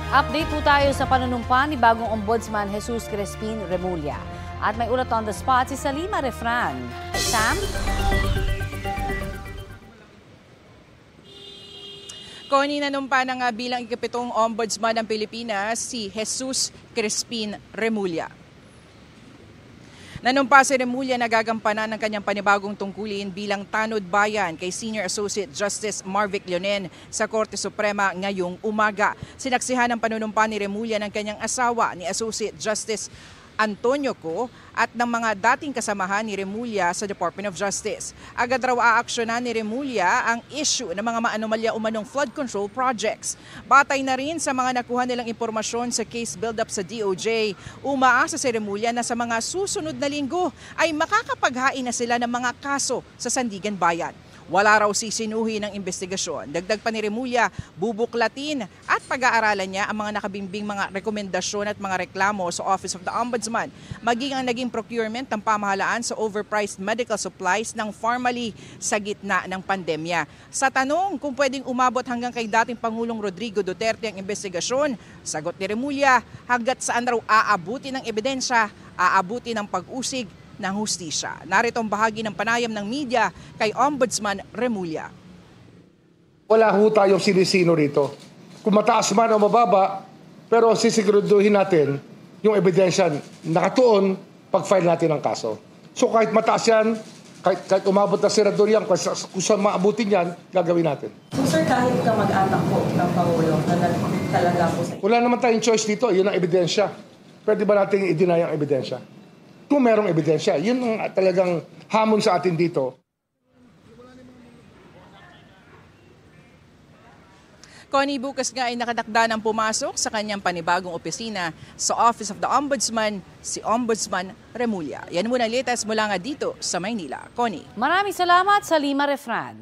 Update po tayo sa panunumpa ni bagong Ombudsman Jesus Crespin Remulla. At may ulat on the spot si Salima Refran. Sam? Connie, nanumpa na nga bilang ikapitong Ombudsman ng Pilipinas si Jesus Crespin Remulla. Nanumpa si Remulla na gagampanan ng kanyang panibagong tungkulin bilang tanod bayan kay Senior Associate Justice Marvic Leonen sa Korte Suprema ngayong umaga. Sinaksihan ng panunumpa ni Remulla ng kanyang asawa ni Associate Justice Antonio Co at ng mga dating kasamahan ni Remulla sa Department of Justice. Agad raw aaksyonan ni Remulla ang issue ng mga maanomalya umanong flood control projects. Batay na rin sa mga nakuha nilang impormasyon sa case build-up sa DOJ, umaasa si Remulla na sa mga susunod na linggo ay makakapaghain na sila ng mga kaso sa Sandigan Bayan. Wala raw sisinuhi ng investigasyon. Dagdag pa ni Remulla, bubuklatin at pag-aaralan niya ang mga nakabimbing mga rekomendasyon at mga reklamo sa Office of the Ombudsman, maging ang naging procurement ng pamahalaan sa overpriced medical supplies ng Pharmally sa gitna ng pandemya. Sa tanong kung pwedeng umabot hanggang kay dating Pangulong Rodrigo Duterte ang investigasyon, sagot ni Remulla, hanggat saan raw aabuti ng ebidensya, aabuti ng pag-usig ng hustisya. Narito ang bahagi ng panayam ng media kay Ombudsman Remulla. Wala ho tayong sinisino rito. Kung mataas man o mababa, pero sisiguraduhin natin yung ebidensya nakatuon pag-file natin ng kaso. So kahit mataas yan, kahit umabot na senador yan, kung saan maabutin yan, gagawin natin. So sir, kahit ka mag-anak po ng Pangulo, talaga po sa... Wala naman tayong choice dito, yun ang ebidensya. Pwede ba natin i-deny ang ebidensya? Kung merong ebidensya, yun ang talagang hamon sa atin dito. Connie, bukas nga ay nakatakda ng pumasok sa kanyang panibagong opisina sa Office of the Ombudsman, si Ombudsman Remulla. Yan muna latest mula nga dito sa Maynila. Connie. Maraming salamat, Salima Refran.